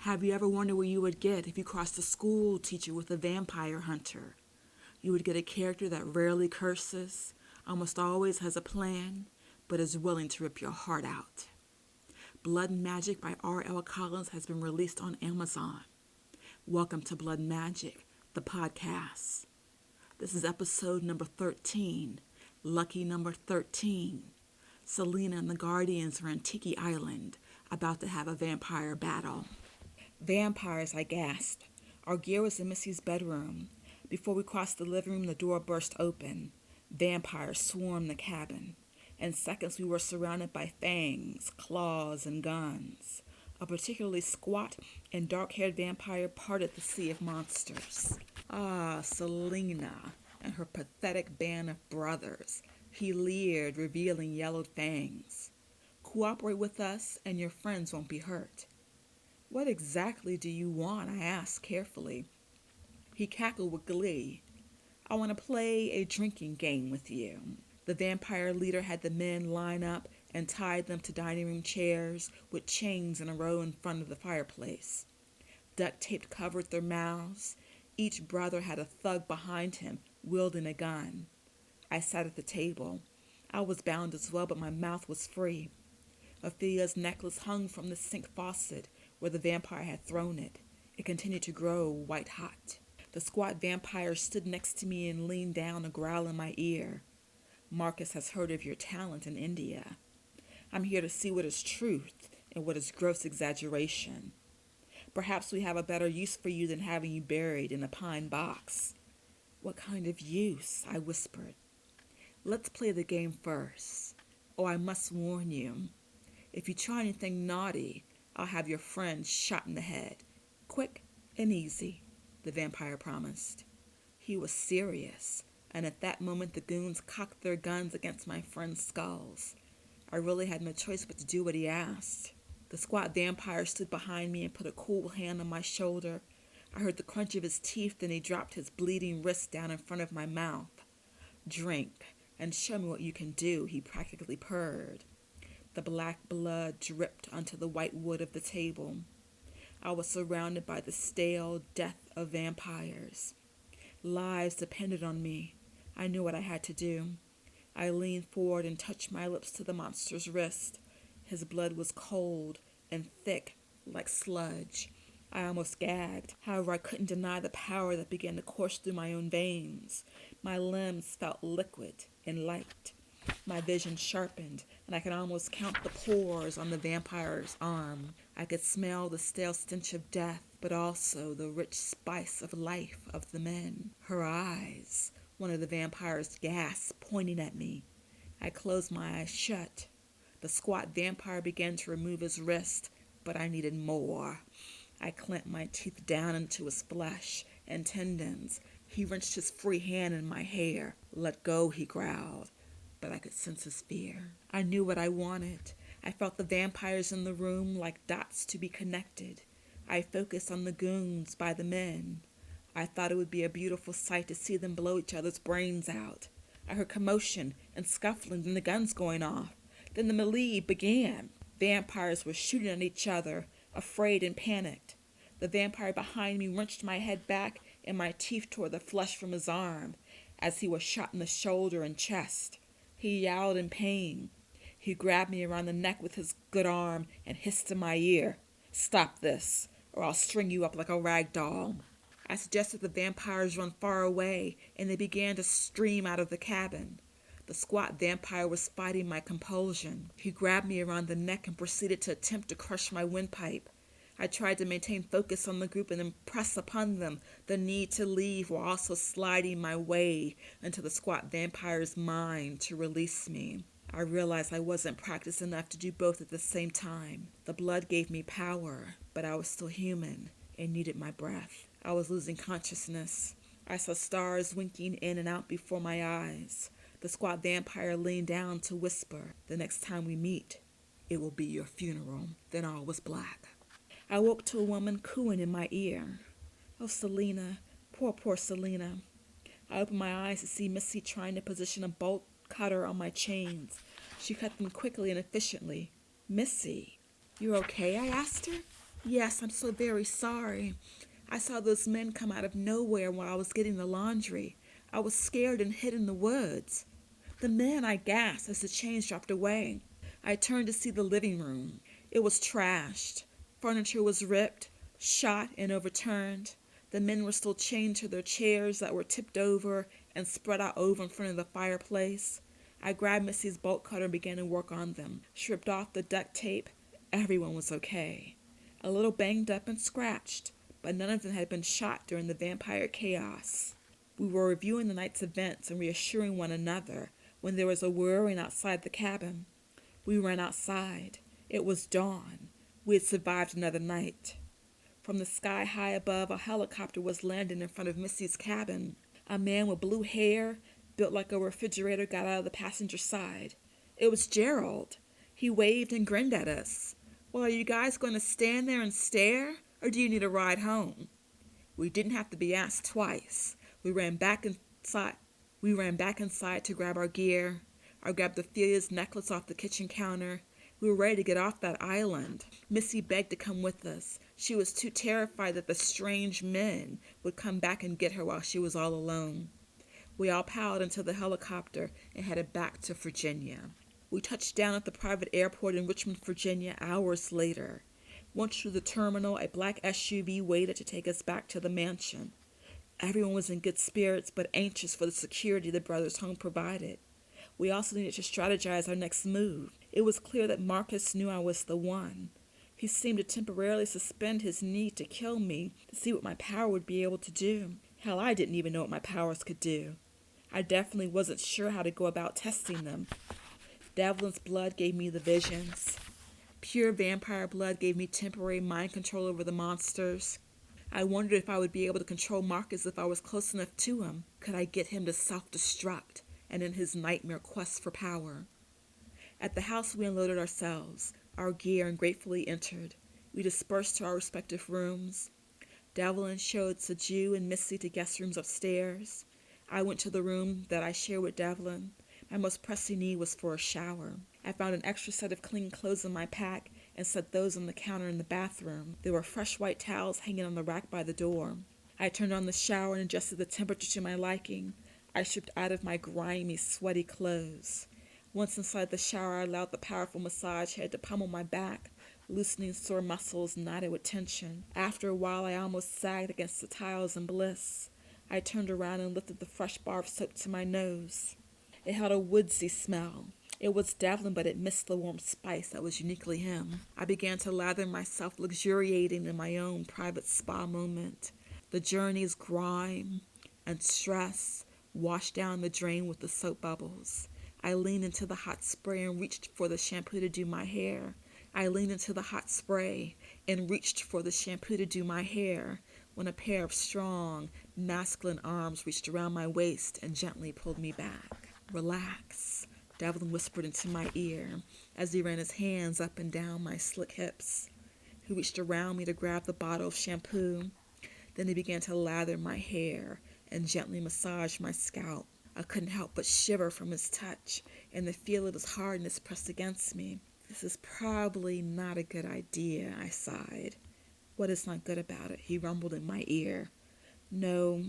Have you ever wondered where you would get if you crossed a school teacher with a vampire hunter? You would get a character that rarely curses, almost always has a plan, but is willing to rip your heart out. Blood Magic by R.L. Collins has been released on Amazon. Welcome to Blood Magic, the podcast. This is episode number 13, lucky number 13. Selina and the Guardians are on Tiki Island, about to have a vampire battle. Vampires, I gasped. Our gear was in Missy's bedroom. Before we crossed the living room, the door burst open. Vampires swarmed the cabin. In seconds, we were surrounded by fangs, claws, and guns. A particularly squat and dark-haired vampire parted the sea of monsters. Ah, Selina and her pathetic band of brothers. He leered, revealing yellowed fangs. Cooperate with us, and your friends won't be hurt. What exactly do you want? I asked carefully. He cackled with glee. I want to play a drinking game with you. The vampire leader had the men line up and tied them to dining room chairs with chains in a row in front of the fireplace. Duct tape covered their mouths. Each brother had a thug behind him, wielding a gun. I sat at the table. I was bound as well, but my mouth was free. Ophelia's necklace hung from the sink faucet where the vampire had thrown it. It continued to grow white hot. The squat vampire stood next to me and leaned down to growl in my ear. Marcus has heard of your talent in India. I'm here to see what is truth and what is gross exaggeration. Perhaps we have a better use for you than having you buried in a pine box. What kind of use? I whispered. Let's play the game first. Oh, I must warn you. If you try anything naughty, I'll have your friend shot in the head. Quick and easy, the vampire promised. He was serious, and at that moment the goons cocked their guns against my friend's skulls. I really had no choice but to do what he asked. The squat vampire stood behind me and put a cool hand on my shoulder. I heard the crunch of his teeth, then he dropped his bleeding wrist down in front of my mouth. Drink, and show me what you can do, he practically purred. The black blood dripped onto the white wood of the table. I was surrounded by the stale death of vampires. Lives depended on me. I knew what I had to do. I leaned forward and touched my lips to the monster's wrist. His blood was cold and thick, like sludge. I almost gagged. However, I couldn't deny the power that began to course through my own veins. My limbs felt liquid and light. My vision sharpened, and I could almost count the pores on the vampire's arm. I could smell the stale stench of death, but also the rich spice of life of the men. Her eyes, one of the vampires gasped, pointing at me. I closed my eyes shut. The squat vampire began to remove his wrist, but I needed more. I clamped my teeth down into his flesh and tendons. He wrenched his free hand in my hair. Let go, he growled. But I could sense his fear. I knew what I wanted. I felt the vampires in the room like dots to be connected. I focused on the goons by the men. I thought it would be a beautiful sight to see them blow each other's brains out. I heard commotion and scuffling and the guns going off. Then the melee began. Vampires were shooting at each other, afraid and panicked. The vampire behind me wrenched my head back and my teeth tore the flesh from his arm as he was shot in the shoulder and chest. He yowled in pain. He grabbed me around the neck with his good arm and hissed in my ear, "Stop this, or I'll string you up like a rag doll." I suggested the vampires run far away, and they began to stream out of the cabin. The squat vampire was fighting my compulsion. He grabbed me around the neck and proceeded to attempt to crush my windpipe. I tried to maintain focus on the group and impress upon them the need to leave while also sliding my way into the squat vampire's mind to release me. I realized I wasn't practiced enough to do both at the same time. The blood gave me power, but I was still human and needed my breath. I was losing consciousness. I saw stars winking in and out before my eyes. The squat vampire leaned down to whisper, "The next time we meet, it will be your funeral." Then all was black. I woke to a woman cooing in my ear. Oh, Selina, poor Selina. I opened my eyes to see Missy trying to position a bolt cutter on my chains. She cut them quickly and efficiently. "Missy, you okay?" I asked her. Yes, I'm so very sorry. I saw those men come out of nowhere while I was getting the laundry. I was scared and hid in the woods. The men, I gasped as the chains dropped away. I turned to see the living room. It was trashed. Furniture was ripped, shot, and overturned. The men were still chained to their chairs that were tipped over and spread out over in front of the fireplace. I grabbed Missy's bolt cutter and began to work on them, stripped off the duct tape. Everyone was okay. A little banged up and scratched, but none of them had been shot during the vampire chaos. We were reviewing the night's events and reassuring one another when there was a whirring outside the cabin. We ran outside. It was dawn. We had survived another night. From the sky high above, a helicopter was landing in front of Missy's cabin. A man with blue hair, built like a refrigerator, got out of the passenger side. It was Gerald. He waved and grinned at us. Well, are you guys going to stand there and stare, or do you need a ride home? We didn't have to be asked twice. We ran back inside. We ran back inside to grab our gear. I grabbed Ophelia's necklace off the kitchen counter. We were ready to get off that island. Missy begged to come with us. She was too terrified that the strange men would come back and get her while she was all alone. We all piled into the helicopter and headed back to Virginia. We touched down at the private airport in Richmond, Virginia, hours later. Once through the terminal, a black SUV waited to take us back to the mansion. Everyone was in good spirits but anxious for the security the brothers' home provided. We also needed to strategize our next move. It was clear that Marcus knew I was the one. He seemed to temporarily suspend his need to kill me to see what my power would be able to do. Hell, I didn't even know what my powers could do. I definitely wasn't sure how to go about testing them. Devlin's blood gave me the visions. Pure vampire blood gave me temporary mind control over the monsters. I wondered if I would be able to control Marcus if I was close enough to him. Could I get him to self-destruct and in his nightmare quest for power? At the house we unloaded ourselves, our gear, and gratefully entered. We dispersed to our respective rooms. Devlin showed Saju and Missy to guest rooms upstairs. I went to the room that I shared with Devlin. My most pressing need was for a shower. I found an extra set of clean clothes in my pack and set those on the counter in the bathroom. There were fresh white towels hanging on the rack by the door. I turned on the shower and adjusted the temperature to my liking. I stripped out of my grimy, sweaty clothes. Once inside the shower, I allowed the powerful massage head to pummel my back, loosening sore muscles knotted with tension. After a while, I almost sagged against the tiles in bliss. I turned around and lifted the fresh bar of soap to my nose. It had a woodsy smell. It was Devlin, but it missed the warm spice that was uniquely him. I began to lather myself, luxuriating in my own private spa moment. The journey's grime and stress washed down the drain with the soap bubbles. I leaned into the hot spray and reached for the shampoo to do my hair. I leaned into the hot spray and reached for the shampoo to do my hair when a pair of strong, masculine arms reached around my waist and gently pulled me back. Relax, Devlin whispered into my ear as he ran his hands up and down my slick hips. He reached around me to grab the bottle of shampoo. Then he began to lather my hair and gently massage my scalp. I couldn't help but shiver from his touch and the feel of his hardness pressed against me. This is probably not a good idea, I sighed. What is not good about it? He rumbled in my ear. No,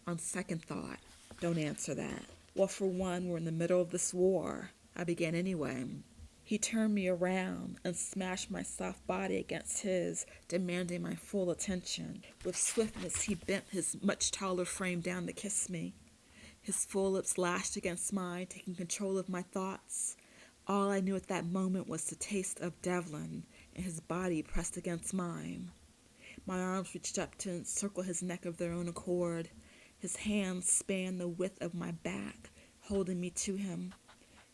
on second thought, don't answer that. Well, for one, we're in the middle of this war. I began anyway. He turned me around and smashed my soft body against his, demanding my full attention. With swiftness, he bent his much taller frame down to kiss me. His full lips lashed against mine, taking control of my thoughts. All I knew at that moment was the taste of Devlin, and his body pressed against mine. My arms reached up to encircle his neck of their own accord. His hands spanned the width of my back, holding me to him.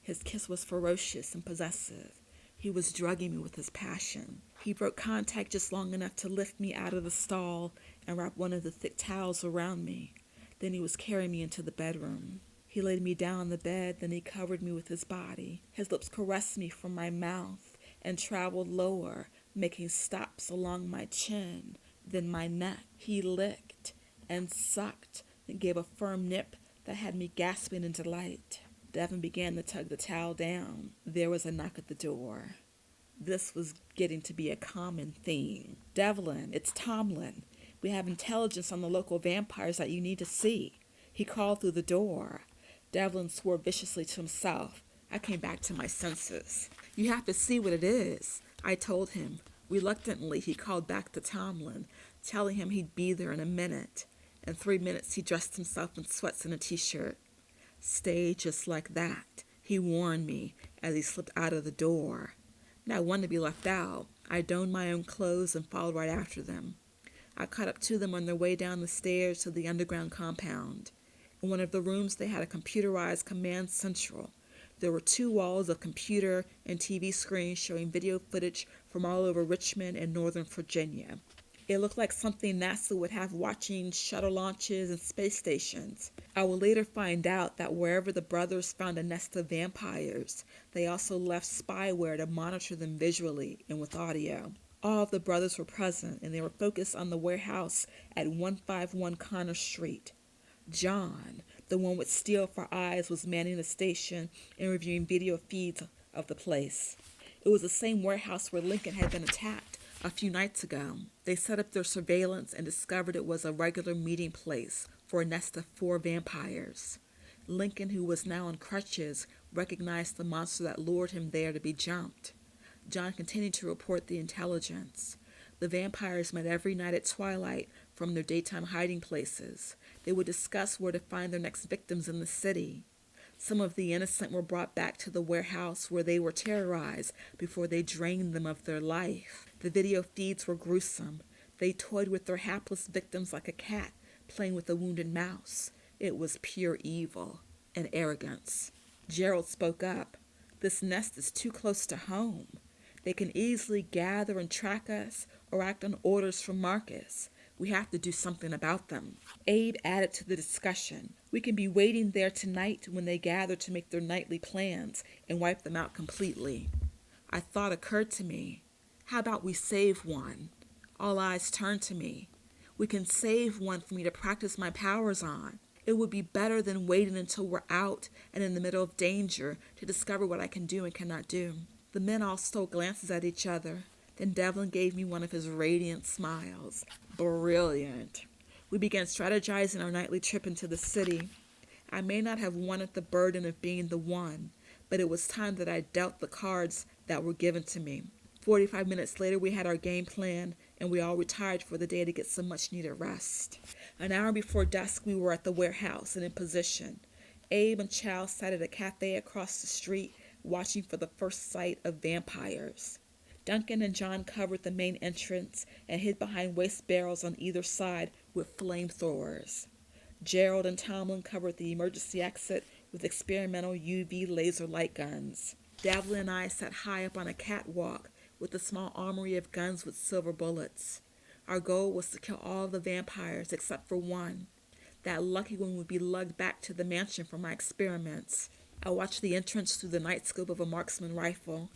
His kiss was ferocious and possessive. He was drugging me with his passion. He broke contact just long enough to lift me out of the stall and wrap one of the thick towels around me. Then he was carrying me into the bedroom. He laid me down on the bed, then he covered me with his body. His lips caressed me from my mouth and traveled lower, making stops along my chin, then my neck. He licked and sucked, then gave a firm nip that had me gasping in delight. Devin began to tug the towel down. There was a knock at the door. This was getting to be a common theme. Devlin, it's Tomlin. We have intelligence on the local vampires that you need to see. He called through the door. Devlin swore viciously to himself. I came back to my senses. You have to see what it is, I told him. Reluctantly, he called back to Tomlin, telling him he'd be there in a minute. In 3 minutes, he dressed himself in sweats and a t-shirt. Stay just like that, he warned me as he slipped out of the door. Not one to be left out, I donned my own clothes and followed right after them. I caught up to them on their way down the stairs to the underground compound. In one of the rooms, they had a computerized command central. There were 2 walls of computer and TV screens showing video footage from all over Richmond and Northern Virginia. It looked like something NASA would have watching shuttle launches and space stations. I would later find out that wherever the brothers found a nest of vampires, they also left spyware to monitor them visually and with audio. All of the brothers were present, and they were focused on the warehouse at 151 Connor Street. John, the one with steel for eyes, was manning the station and reviewing video feeds of the place. It was the same warehouse where Lincoln had been attacked a few nights ago. They set up their surveillance and discovered it was a regular meeting place for a nest of 4 vampires. Lincoln, who was now on crutches, recognized the monster that lured him there to be jumped. John continued to report the intelligence. The vampires met every night at twilight from their daytime hiding places. They would discuss where to find their next victims in the city. Some of the innocent were brought back to the warehouse where they were terrorized before they drained them of their life. The video feeds were gruesome. They toyed with their hapless victims like a cat playing with a wounded mouse. It was pure evil and arrogance. Gerald spoke up. This nest is too close to home. They can easily gather and track us or act on orders from Marcus. We have to do something about them. Abe added to the discussion. We can be waiting there tonight when they gather to make their nightly plans and wipe them out completely. A thought occurred to me. How about we save one? All eyes turned to me. We can save one for me to practice my powers on. It would be better than waiting until we're out and in the middle of danger to discover what I can do and cannot do. The men all stole glances at each other. Then Devlin gave me one of his radiant smiles. Brilliant. We began strategizing our nightly trip into the city. I may not have wanted the burden of being the one, but it was time that I dealt the cards that were given to me. 45 minutes later, we had our game plan, and we all retired for the day to get some much-needed rest. An hour before dusk, we were at the warehouse and in position. Abe and Chow sat at a cafe across the street, watching for the first sight of vampires. Duncan and John covered the main entrance and hid behind waste barrels on either side with flamethrowers. Gerald and Tomlin covered the emergency exit with experimental UV laser light guns. Devlin and I sat high up on a catwalk with a small armory of guns with silver bullets. Our goal was to kill all of the vampires except for one. That lucky one would be lugged back to the mansion for my experiments. I watched the entrance through the night scope of a marksman rifle.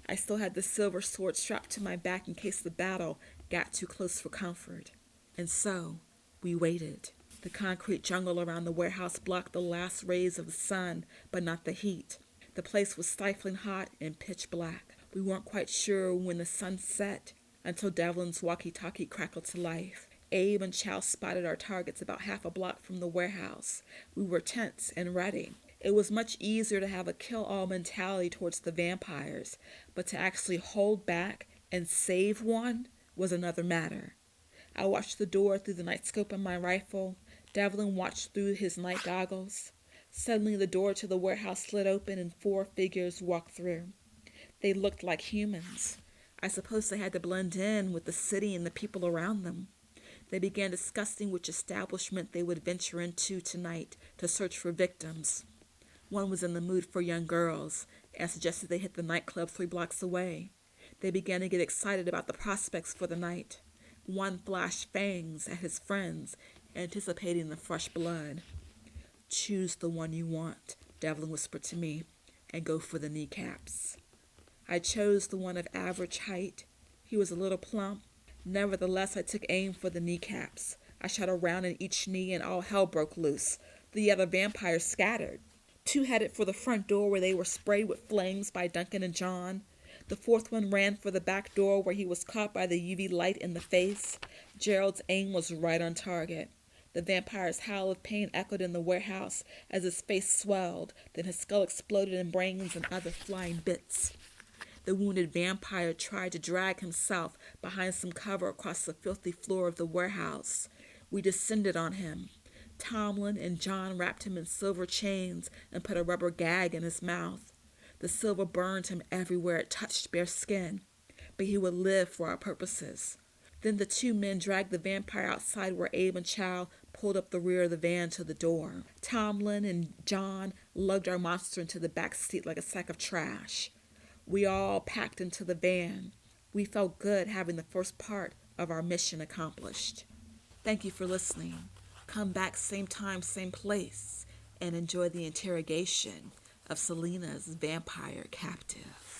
I still had the silver sword strapped to my back in case the battle got too close for comfort. And so, we waited. The concrete jungle around the warehouse blocked the last rays of the sun, but not the heat. The place was stifling hot and pitch black. We weren't quite sure when the sun set until Devlin's walkie-talkie crackled to life. Abe and Chow spotted our targets about half a block from the warehouse. We were tense and ready. It was much easier to have a kill-all mentality towards the vampires, but to actually hold back and save one was another matter. I watched the door through the night scope of my rifle. Devlin watched through his night goggles. Suddenly the door to the warehouse slid open and 4 figures walked through. They looked like humans. I suppose they had to blend in with the city and the people around them. They began discussing which establishment they would venture into tonight to search for victims. One was in the mood for young girls and suggested they hit the nightclub 3 blocks away. They began to get excited about the prospects for the night. One flashed fangs at his friends, anticipating the fresh blood. Choose the one you want, Devlin whispered to me, and go for the kneecaps. I chose the one of average height. He was a little plump. Nevertheless, I took aim for the kneecaps. I shot a round in each knee, and all hell broke loose. The other vampires scattered. 2 headed for the front door where they were sprayed with flames by Duncan and John. The fourth one ran for the back door where he was caught by the UV light in the face. Gerald's aim was right on target. The vampire's howl of pain echoed in the warehouse as his face swelled, then his skull exploded in brains and other flying bits. The wounded vampire tried to drag himself behind some cover across the filthy floor of the warehouse. We descended on him. Tomlin and John wrapped him in silver chains and put a rubber gag in his mouth. The silver burned him everywhere it touched bare skin, but he would live for our purposes. Then the two men dragged the vampire outside where Abe and Chow pulled up the rear of the van to the door. Tomlin and John lugged our monster into the back seat like a sack of trash. We all packed into the van. We felt good having the first part of our mission accomplished. Thank you for listening. Come back same time, same place, and enjoy the interrogation of Selina's vampire captive.